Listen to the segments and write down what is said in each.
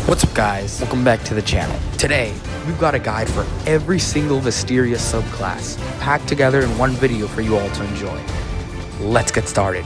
What's up guys, welcome back to the channel. Today, we've got a guide for every single Vesteria subclass, packed together in one video for you all to enjoy. Let's get started.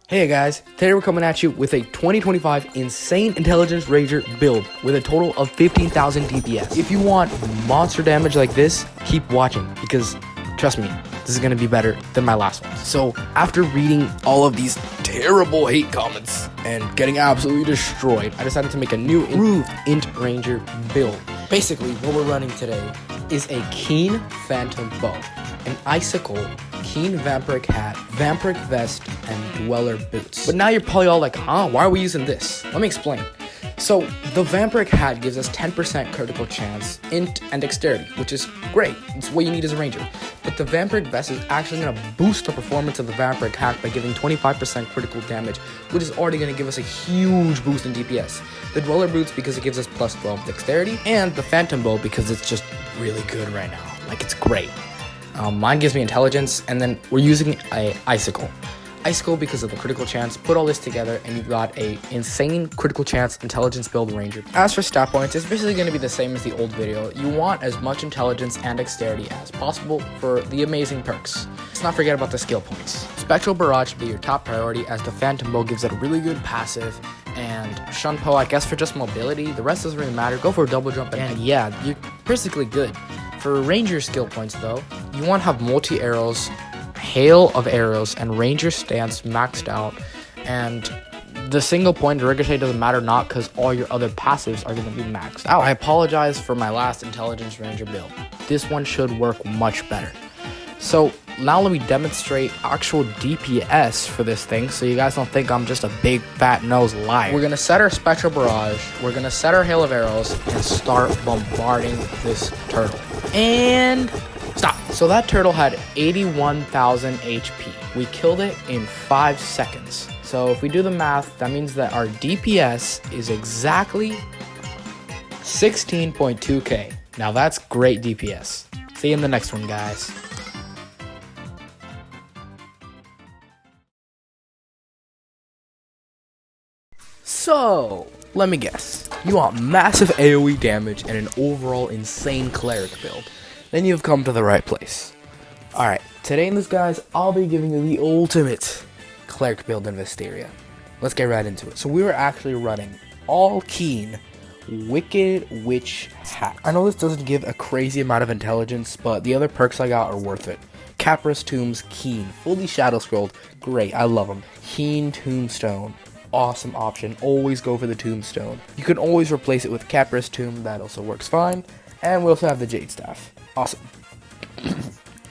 Hey guys, today we're coming at you with a 2025 Insane Intelligence Ranger build with a total of 15,000 DPS. If you want monster damage like this, keep watching because trust me, this is gonna be better than my last one. So after reading all of these terrible hate comments and getting absolutely destroyed, I decided to make a new improved Int Ranger build. Basically, what we're running today is a Keen Phantom Bow, an Icicle, Keen Vampiric Hat, Vampiric Vest, and Dweller Boots. But now you're probably all like, huh, why are we using this? Let me explain. So, the Vampiric Hat gives us 10% critical chance, int, and dexterity, which is great. It's what you need as a ranger. But the Vampiric Vest is actually going to boost the performance of the Vampiric Hat by giving 25% critical damage, which is already going to give us a huge boost in DPS. The Dweller Boots because it gives us plus 12 dexterity, and the Phantom Bow because it's just really good right now. Like, it's great. Mine gives me intelligence, and then we're using a Icicle. Icicle because of the critical chance. Put all this together and you've got a insane critical chance intelligence build ranger. As for stat points, it's basically going to be the same as the old video. You want as much intelligence and dexterity as possible for the amazing perks. Let's not forget about the skill points. Spectral Barrage should be your top priority as the Phantom Bow gives it a really good passive, and Shunpo I guess for just mobility. The rest doesn't really matter. Go for a double jump and yeah, you're basically good. For ranger skill points though, you want to have multi arrows, hail of arrows, and ranger stance maxed out, and the single point ricochet doesn't matter not because all your other passives are going to be maxed out. I apologize for my last intelligence ranger build. This one should work much better. So now let me demonstrate actual DPS for this thing so you guys don't think I'm just a big fat nose liar. We're going to set our spectral barrage, we're going to set our hail of arrows, and start bombarding this turtle. And stop. So that turtle had 81,000 HP. We killed it in 5 seconds. So if we do the math, that means that our DPS is exactly 16.2k. Now that's great DPS. See you in the next one, guys. So, let me guess. You want massive AoE damage and an overall insane cleric build. Then you've come to the right place. Alright, today in this guys, I'll be giving you the ultimate cleric build in Vesteria. Let's get right into it. So we were actually running all Keen Wicked Witch Hat. I know this doesn't give a crazy amount of intelligence, but the other perks I got are worth it. Caprous Tombs Keen, fully shadow scrolled, great, I love them. Keen Tombstone, awesome option, always go for the Tombstone. You can always replace it with Caprous Tomb, that also works fine. And we also have the Jade Staff. Awesome. I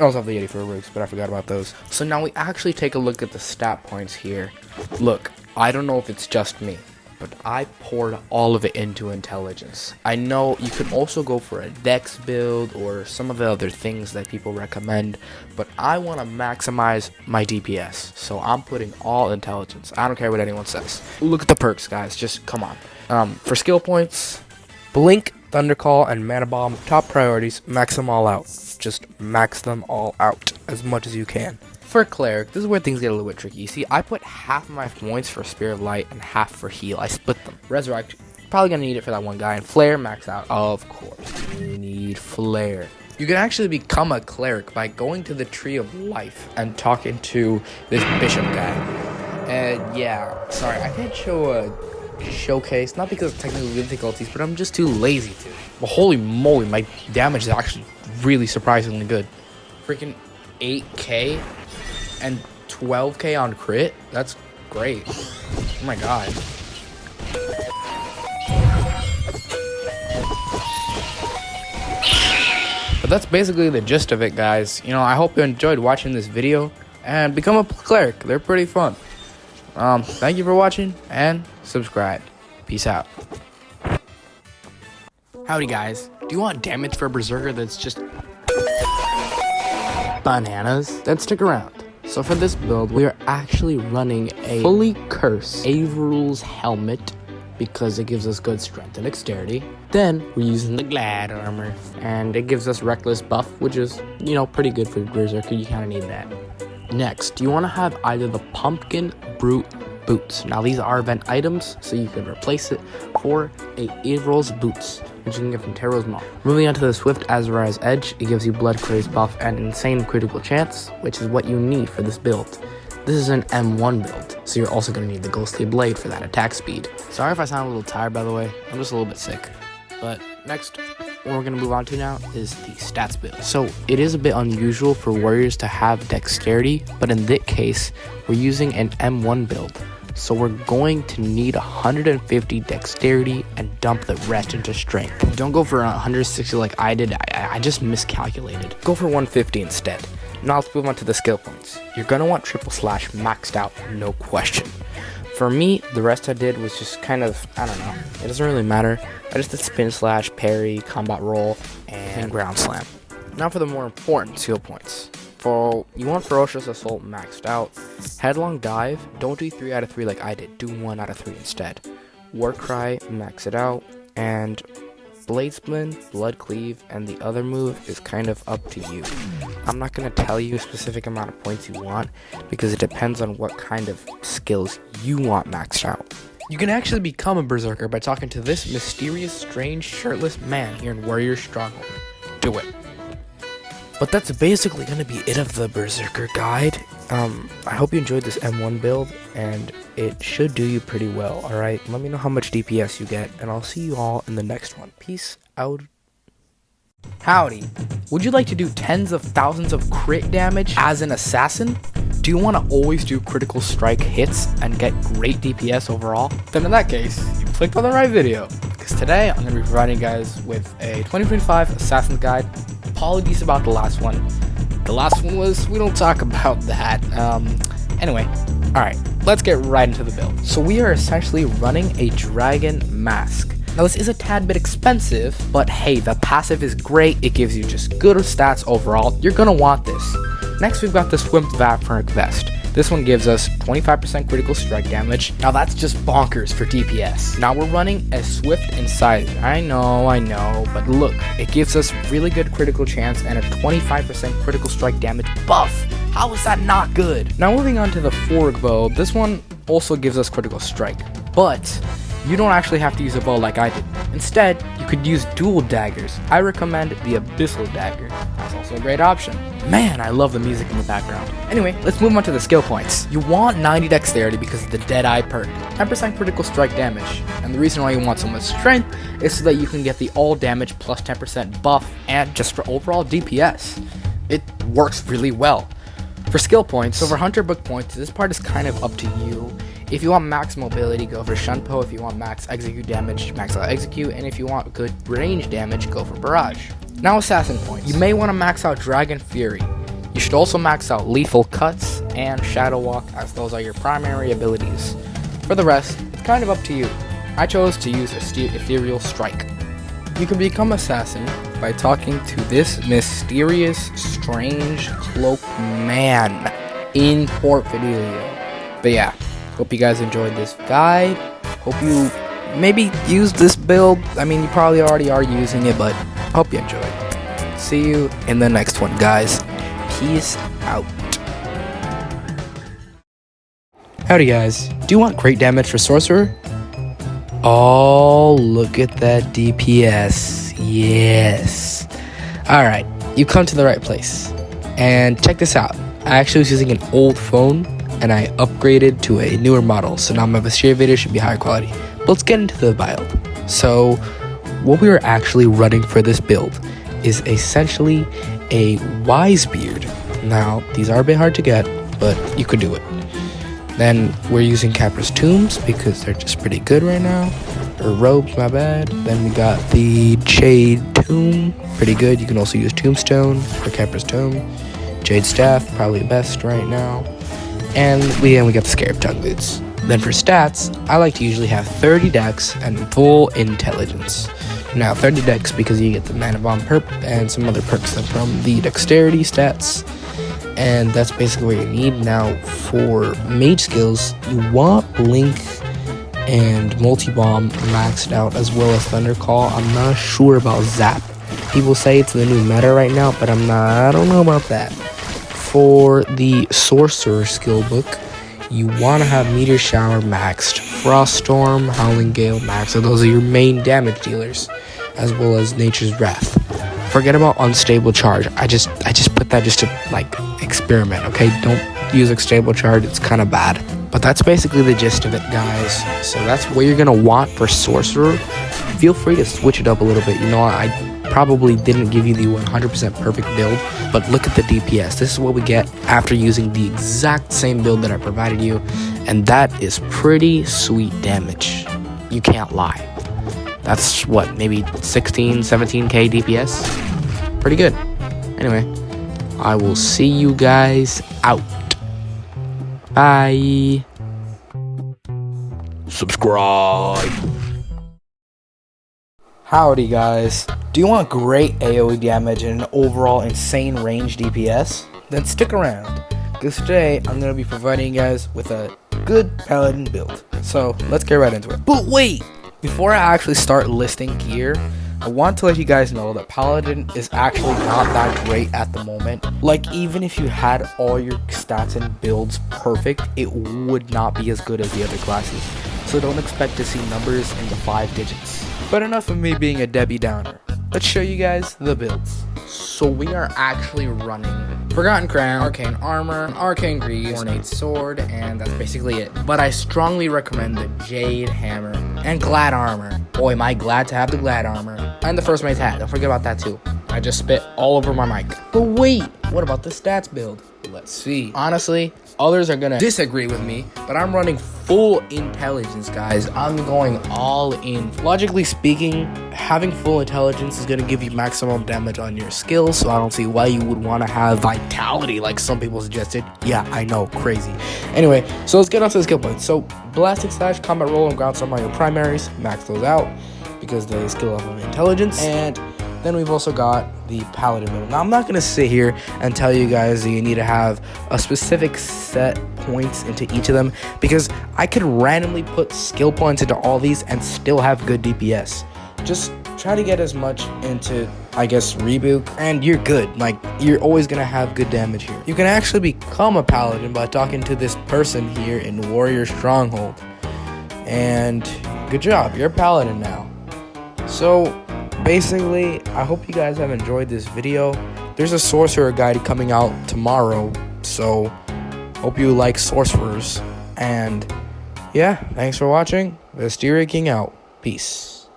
also have the 84 roots, but I forgot about those. So now we actually take a look at the stat points here. Look, I don't know if it's just me, but I poured all of it into intelligence. I know you could also go for a dex build or some of the other things that people recommend, but I want to maximize my DPS, so I'm putting all intelligence. I don't care what anyone says. Look at the perks, guys. Just come on. For skill points, Blink, Thundercall, and Mana Bomb, top priorities, max them all out. Just max them all out as much as you can. For Cleric, this is where things get a little bit tricky. You see, I put half of my points for Spirit of Light and half for Heal. I split them. Resurrect, probably gonna need it for that one guy. And Flare, max out. Of course, you need Flare. You can actually become a Cleric by going to the Tree of Life and talking to this Bishop guy. And yeah, sorry, I can't show a showcase, not because of technical difficulties, but I'm just too lazy to. But holy moly, my damage is actually really surprisingly good. Freaking 8k and 12k on crit, that's great. Oh my god. But that's basically the gist of it, guys. You know, I hope you enjoyed watching this video and become a cleric. They're pretty fun. Thank you for watching and subscribe. Peace out. Howdy guys, do you want damage for a Berserker that's just bananas? Then stick around. So for this build, we are actually running a fully cursed Averul's helmet because it gives us good strength and dexterity. Then we're using the Glad armor and it gives us reckless buff, which is, you know, pretty good for Berserker. You kind of need that. Next, you want to have either the Pumpkin Brute boots. Now these are event items, so you can replace it for a Evrol's boots, which you can get from Terror's Mom. Moving on to the Swift Azra's Edge, it gives you blood craze buff and insane critical chance, which is what you need for this build. This is an M1 build, so you're also going to need the Ghostly Blade for that attack speed. Sorry if I sound a little tired, by the way. I'm just a little bit sick. But next, what we're going to move on to now is the stats build. So it is a bit unusual for warriors to have dexterity, but in this case, we're using an M1 build. So we're going to need 150 dexterity and dump the rest into strength. Don't go for 160 like I did. I just miscalculated. Go for 150 instead. Now let's move on to the skill points. You're going to want triple slash maxed out, no question. For me, the rest I did was just kind of, I don't know, it doesn't really matter. I just did spin slash, parry, combat roll, and ground slam. Now for the more important skill points. You want Ferocious Assault maxed out. Headlong Dive, don't do 3 out of 3 like I did, do 1 out of 3 instead. Warcry, max it out. And Blade Splin, Blood Cleave, and the other move is kind of up to you. I'm not going to tell you a specific amount of points you want, because it depends on what kind of skills you want maxed out. You can actually become a Berserker by talking to this mysterious, strange, shirtless man here in Warrior Stronghold. Do it. But that's basically going to be it of the Berserker guide. I hope you enjoyed this M1 build, and it should do you pretty well, alright? Let me know how much DPS you get, and I'll see you all in the next one. Peace out. Howdy. Would you like to do tens of thousands of crit damage as an assassin? Do you want to always do critical strike hits and get great DPS overall? Then in that case, you clicked on the right video, because today I'm going to be providing you guys with a 2025 Assassin's Guide. Apologies about the last one. The last one was, we don't talk about that. Anyway, alright, let's get right into the build. So we are essentially running a Dragon Mask. Now this is a tad bit expensive, but hey, the passive is great. It gives you just good stats overall. You're gonna want this. Next, we've got the Swimp Vampiric Vest. This one gives us 25% critical strike damage. Now that's just bonkers for DPS. Now we're running a Swift Incisor. I know, but look, it gives us really good critical chance and a 25% critical strike damage buff. How is that not good? Now moving on to the Forg Bow, this one also gives us critical strike, but you don't actually have to use a bow like I did. Instead, you could use dual daggers. I recommend the Abyssal Dagger. That's also a great option. Man, I love the music in the background. Anyway, let's move on to the skill points. You want 90 dexterity because of the Deadeye perk, 10% critical strike damage, and the reason why you want so much strength is so that you can get the all damage plus 10% buff and just for overall DPS. It works really well. For skill points, so for Hunter Book points, this part is kind of up to you. If you want max mobility, go for Shunpo. If you want max execute damage, max out execute. And if you want good range damage, go for Barrage. Now assassin points. You may want to max out Dragon Fury. You should also max out Lethal Cuts and Shadow Walk, as those are your primary abilities. For the rest, it's kind of up to you. I chose to use Ethereal Strike. You can become assassin by talking to this mysterious, strange cloaked man in Port Fidelia. But yeah, hope you guys enjoyed this guide. Hope you maybe use this build. I mean, you probably already are using it, but hope you enjoyed. See you in the next one, guys. Peace out. Howdy, guys. Do you want great damage for Sorcerer? Oh, look at that DPS. Yes. Alright, you come to the right place. And check this out. I actually was using an old phone, and I upgraded to a newer model, so now my Vesteria video should be higher quality. But let's get into the build. So, what we are actually running for this build is essentially a Wisebeard. Now, these are a bit hard to get, but you could do it. Then we're using Capra's Tombs because they're just pretty good right now. Or robes, my bad. Then we got the Jade Tomb, pretty good. You can also use Tombstone for Capra's Tomb. Jade Staff, probably best right now. And we got the Scarab Tongue Boots. Then for stats, I like to usually have 30 dex and full intelligence. Now 30 dex because you get the Mana Bomb perk and some other perks from the dexterity stats. And that's basically what you need. Now for mage skills, you want Blink and Multi-Bomb maxed out, as well as Thunder Call. I'm not sure about Zap. People say it's the new meta right now, but I don't know about that. For the Sorcerer skill book, you want to have Meteor Shower maxed, Frost Storm, Howling Gale maxed, so those are your main damage dealers, as well as Nature's Wrath. Forget about Unstable Charge. I just put that just to like experiment, okay? Don't use Unstable Charge, it's kind of bad. But that's basically the gist of it, guys. So that's what you're gonna want for Sorcerer. Feel free to switch it up a little bit. You know, I probably didn't give you the 100% perfect build, but look at the DPS. This is what we get after using the exact same build that I provided you, and that is pretty sweet damage. You can't lie. That's what, maybe 16, 17k DPS? Pretty good. Anyway, I will see you guys out. Bye. Subscribe. Howdy guys. Do you want great AoE damage and an overall insane range DPS? Then stick around, because today I'm going to be providing you guys with a good Paladin build. So let's get right into it. But wait! Before I actually start listing gear, I want to let you guys know that Paladin is actually not that great at the moment. Like, even if you had all your stats and builds perfect, it would not be as good as the other classes. So don't expect to see numbers in the 5 digits. But enough of me being a Debbie Downer. Let's show you guys the builds. So we are actually running Forgotten Crown, Arcane Armor, Arcane Greaves, Ornate Sword, and that's basically it. But I strongly recommend the Jade Hammer and Glad Armor. Boy, am I glad to have the Glad Armor. And the First Mate's Hat, don't forget about that too. I just spit all over my mic. But wait, what about the stats build? Let's see. Honestly, others are gonna disagree with me, but I'm running full intelligence, guys. I'm going all in. Logically speaking, having full intelligence is gonna give you maximum damage on your skills, so I don't see why you would want to have vitality like some people suggested. Yeah, I know, crazy. Anyway, so let's get on to the skill points. So Blasting Slash, Combat Roll, and Ground Storm are your primaries. Max those out because they skill off of intelligence. And then we've also got the Paladin build. Now, I'm not going to sit here and tell you guys that you need to have a specific set points into each of them, because I could randomly put skill points into all these and still have good DPS. Just try to get as much into, I guess, Rebuke, and you're good. Like, you're always going to have good damage here. You can actually become a Paladin by talking to this person here in Warrior Stronghold. And good job, you're a Paladin now. So basically, I hope you guys have enjoyed this video. There's a Sorcerer guide coming out tomorrow, so hope you like Sorcerers. And yeah, thanks for watching. Vesteria King out. Peace.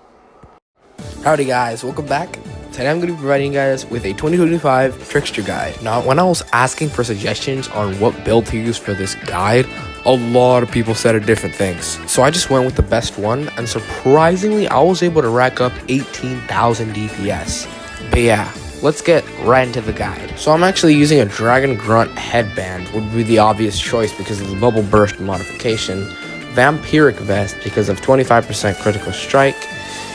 Howdy guys, welcome back. Today I'm going to be providing you guys with a 2025 Trickster guide. Now, when I was asking for suggestions on what build to use for this guide, a lot of people said different things. So I just went with the best one, and surprisingly, I was able to rack up 18,000 DPS. But yeah, let's get right into the guide. So I'm actually using a Dragon Grunt headband, would be the obvious choice because of the Bubble Burst modification, Vampiric Vest because of 25% critical strike,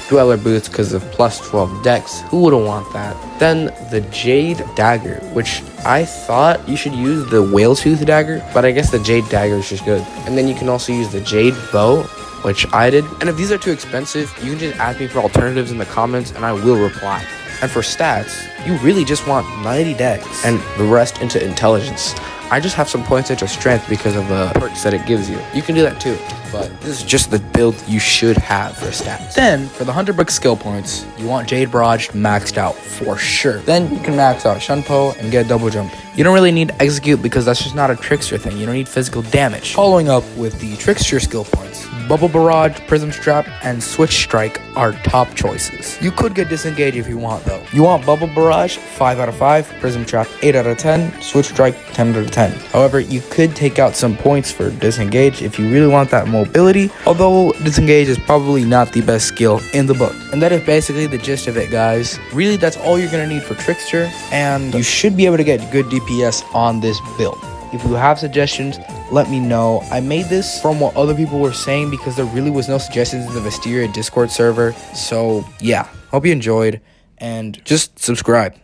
Dweller Boots because of plus 12 dex, who wouldn't want that? Then the Jade Dagger, which I thought you should use the Whale Tooth Dagger, but I guess the Jade Dagger is just good. And then you can also use the Jade Bow, which I did. And if these are too expensive, you can just ask me for alternatives in the comments and I will reply. And for stats, you really just want 90 dex and the rest into intelligence. I just have some points into strength because of the perks that it gives you. You can do that too, but this is just the build you should have for stats. Then, for the 100 brick skill points, you want Jade Barrage maxed out for sure. Then you can max out Shunpo and get double jump. You don't really need Execute because that's just not a Trickster thing. You don't need physical damage. Following up with the Trickster skill points, Bubble Barrage, Prism Strap, and Switch Strike are top choices. You could get Disengage if you want though. You want Bubble Barrage, 5 out of 5, Prism Trap, 8 out of 10, Switch Strike, 10 out of 10. However, you could take out some points for Disengage if you really want that mobility, although Disengage is probably not the best skill in the book. And that is basically the gist of it, guys. Really, that's all you're going to need for Trickster, and you should be able to get good DPS on this build. If you have suggestions, let me know. I made this from what other people were saying because there really was no suggestions in the Vesteria Discord server. So yeah, hope you enjoyed and just subscribe.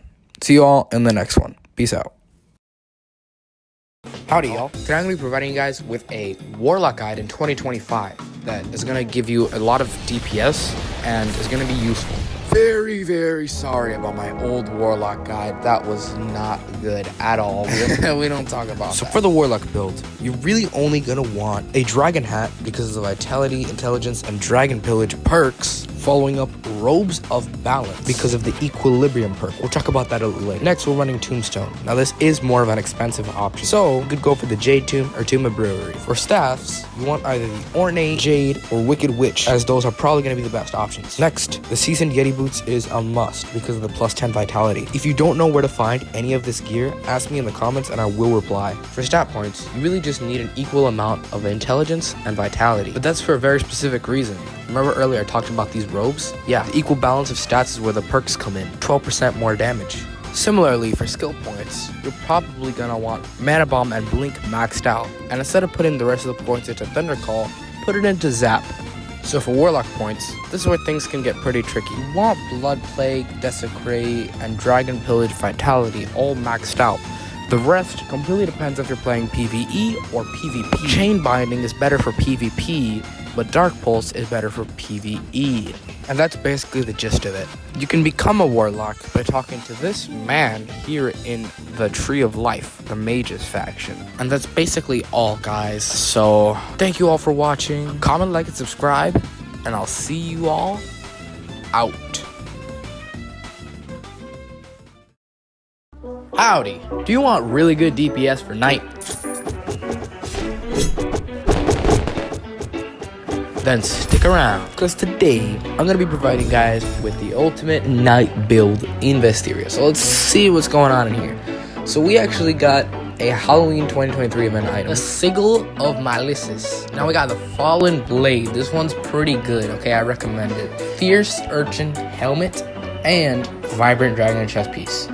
See you all in the next one. Peace out. Howdy y'all. Today I'm going to be providing you guys with a Warlock guide in 2025 that is going to give you a lot of DPS and is going to be useful. very, very sorry about my old Warlock guide. That was not good at all. We don't talk about that. So for the Warlock build, you're really only gonna want a Dragon Hat because of the Vitality, Intelligence, and Dragon Pillage perks, following up Robes of Balance because of the Equilibrium perk. We'll talk about that a little later. Next, we're running Tombstone. Now this is more of an expensive option, so you could go for the Jade Tomb or Tomb of Brewery. For staffs, you want either the Ornate, Jade, or Wicked Witch, as those are probably gonna be the best options. Next, the Seasoned Yeti Boots is a must because of the +10 Vitality. If you don't know where to find any of this gear, ask me in the comments and I will reply. For stat points, you really just need an equal amount of Intelligence and Vitality, but that's for a very specific reason. Remember earlier I talked about these robes? Yeah, the equal balance of stats is where the perks come in. 12% more damage. Similarly, for skill points, you're probably gonna want Mana Bomb and Blink maxed out, and instead of putting the rest of the points into Thunder Call, put it into Zap. So for Warlock points, this is where things can get pretty tricky. You want Blood Plague, Desecrate, and Dragon Pillage Vitality all maxed out. The rest completely depends if you're playing PvE or PvP. Chain Binding is better for PvP, but Dark Pulse is better for PvE. And that's basically the gist of it. You can become a Warlock by talking to this man here in the Tree of Life, the Mages faction. And that's basically all, guys. So thank you all for watching. Comment, like, and subscribe, and I'll see you all out. Howdy. Do you want really good DPS for night? Then stick around, because today I'm going to be providing guys with the ultimate night build in Vesteria. So let's see what's going on in here. So we actually got a Halloween 2023 event item, a Sigil of Malices. Now we got the Fallen Blade. This one's pretty good, okay? I recommend it. Fierce Urchin Helmet and Vibrant Dragon chest piece.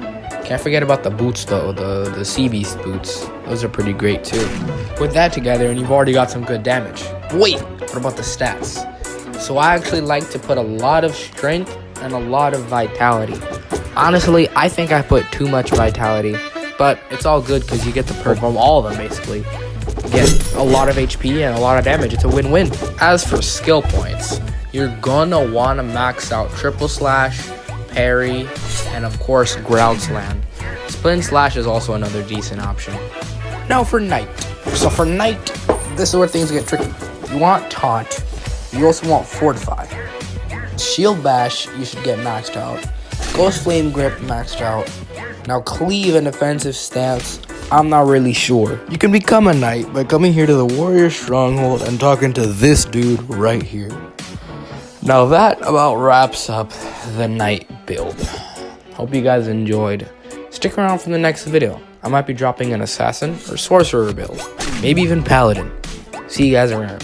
Can't forget about the boots though, the Sea Beast boots. Those are pretty great too. Put that together and you've already got some good damage. Wait, what about the stats? So I actually like to put a lot of strength and a lot of vitality. Honestly, I think I put too much vitality, but it's all good because you get the perk from all of them basically. You get a lot of HP and a lot of damage. It's a win-win. As for skill points, you're gonna wanna max out Triple Slash, Parry, and of course Ground Slam. Splint Slash is also another decent option. Now for Night. So for Night, this is where things get tricky. You want Taunt, you also want Fortify. Shield Bash, you should get maxed out. Ghost Flame Grip maxed out. Now Cleave and Defensive Stance, I'm not really sure. You can become a Knight by coming here to the Warrior Stronghold and talking to this dude right here. Now that about wraps up the Night build. Hope you guys enjoyed. Stick around for the next video. I might be dropping an Assassin or Sorcerer build. Maybe even Paladin. See you guys around.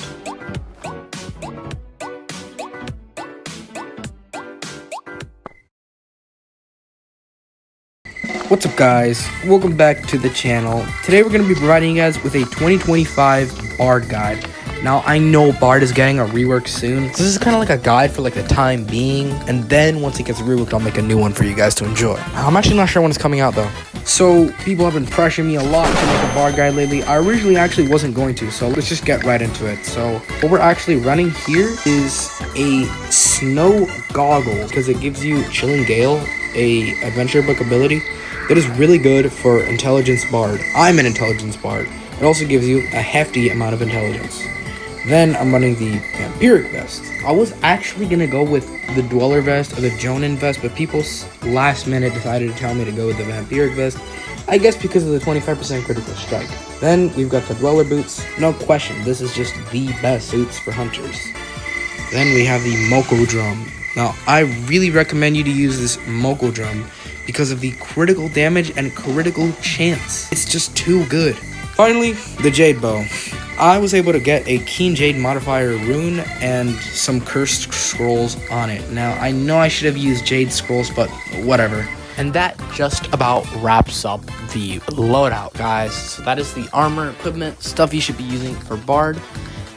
What's up guys, welcome back to the channel. Today we're going to be providing you guys with a 2025 Bard guide. Now I know Bard is getting a rework soon, so this is kind of like a guide for like the time being, and then once it gets reworked I'll make a new one for you guys to enjoy. I'm actually not sure when it's coming out though. So people have been pressuring me a lot to make a Bard guide lately. I originally actually wasn't going to, so let's just get right into it. So what we're actually running here is a Snow Goggles, because it gives you Chilling Gale, a adventure book ability that is really good for Intelligence Bard. I'm an Intelligence Bard. It also gives you a hefty amount of intelligence. Then I'm running the Vampiric Vest. I was actually going to go with the Dweller Vest or the Jonin Vest, but people last minute decided to tell me to go with the Vampiric Vest. I guess because of the 25% critical strike. Then we've got the Dweller Boots. No question, this is just the best suits for hunters. Then we have the Moko Drum. Now, I really recommend you to use this Moko Drum because of the critical damage and critical chance. It's just too good. Finally, the Jade Bow. I was able to get a Keen Jade modifier rune and some cursed scrolls on it. Now, I know I should have used Jade scrolls, but whatever. And that just about wraps up the loadout, guys. So that is the armor, equipment, stuff you should be using for Bard.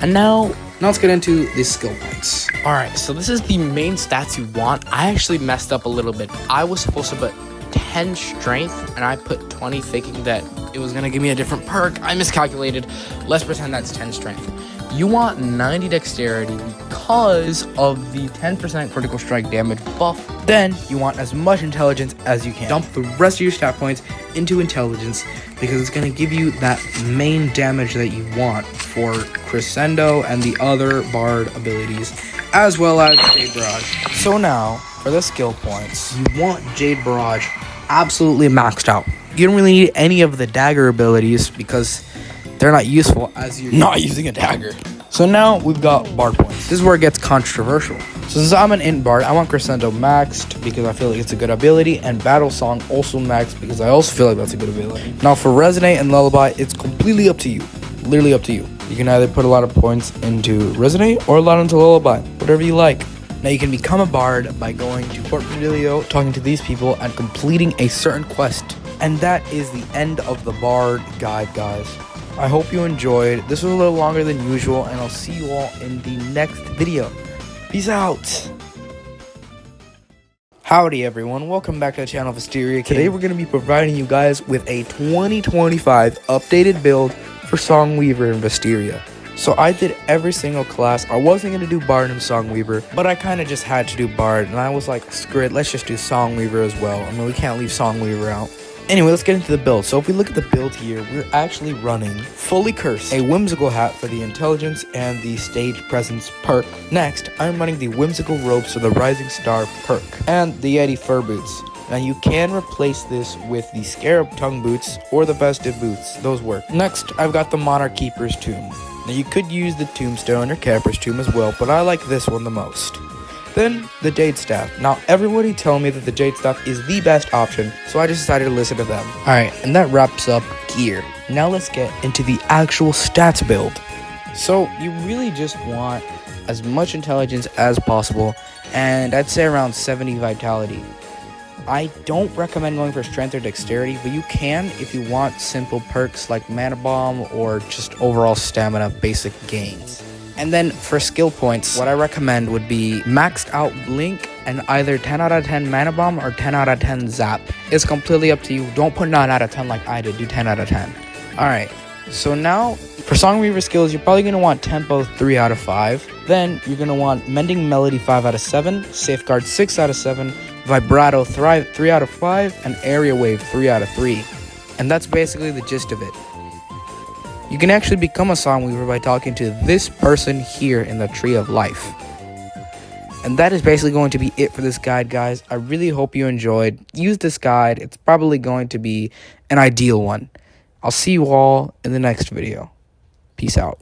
And now let's get into the skill points. Alright, so this is the main stats you want. I actually messed up a little bit. I was supposed to put 10 strength, and I put 20 thinking that it was going to give me a different perk. I miscalculated. Let's pretend that's 10 strength. You want 90 dexterity because of the 10% critical strike damage buff. Then you want as much intelligence as you can. Dump the rest of your stat points into intelligence because it's going to give you that main damage that you want for Crescendo and the other bard abilities, as well as Jade Barrage. So now, for the skill points, you want Jade Barrage absolutely maxed out. You don't really need any of the dagger abilities because they're not useful as you're not using a dagger. So now we've got bard points. This is where it gets controversial. So since I'm an int bard, I want Crescendo maxed because I feel like it's a good ability, and Battle Song also maxed because I also feel like that's a good ability. Now for Resonate and Lullaby, it's completely up to you. Literally up to you. You can either put a lot of points into Resonate or a lot into Lullaby, whatever you like. Now you can become a bard by going to Port Cornelio, talking to these people, and completing a certain quest. And that is the end of the bard guide, guys. I hope you enjoyed. This was a little longer than usual, and I'll see you all in the next video. Peace out. Howdy everyone, welcome back to the channel Vesteria. Today we're going to be providing you guys with a 2025 updated build for Songweaver and Vesteria. So I did every single class. I wasn't going to do Bard and Songweaver, but I kind of just had to do Bard, and I was like, screw it, let's just do Songweaver as well. I mean, we can't leave Songweaver out. Anyway, let's get into the build. So if we look at the build here, we're actually running Fully Cursed, a Whimsical Hat for the Intelligence and the Stage Presence perk. Next, I'm running the Whimsical Robes for the Rising Star perk, and the Yeti Fur Boots. Now you can replace this with the Scarab Tongue Boots or the Festive Boots. Those work. Next, I've got the Monarch Keeper's Tomb. Now you could use the Tombstone or Capr's Tomb as well, but I like this one the most. Then, the Jade Staff. Now, everybody tell me that the Jade Staff is the best option, so I just decided to listen to them. Alright, and that wraps up gear. Now let's get into the actual stats build. So, you really just want as much intelligence as possible, and I'd say around 70 vitality. I don't recommend going for strength or dexterity, but you can if you want simple perks like Mana Bomb or just overall stamina basic gains. And then for skill points, what I recommend would be maxed out Blink and either 10 out of 10 Mana Bomb or 10 out of 10 Zap. It's completely up to you. Don't put 9 out of 10 like I did. Do 10 out of 10. Alright, so now for Songweaver skills, you're probably going to want Tempo 3 out of 5. Then you're going to want Mending Melody 5 out of 7, Safeguard 6 out of 7, Vibrato 3 out of 5, and Area Wave 3 out of 3. And that's basically the gist of it. You can actually become a Songweaver by talking to this person here in the Tree of Life. And that is basically going to be it for this guide, guys. I really hope you enjoyed. Use this guide. It's probably going to be an ideal one. I'll see you all in the next video. Peace out.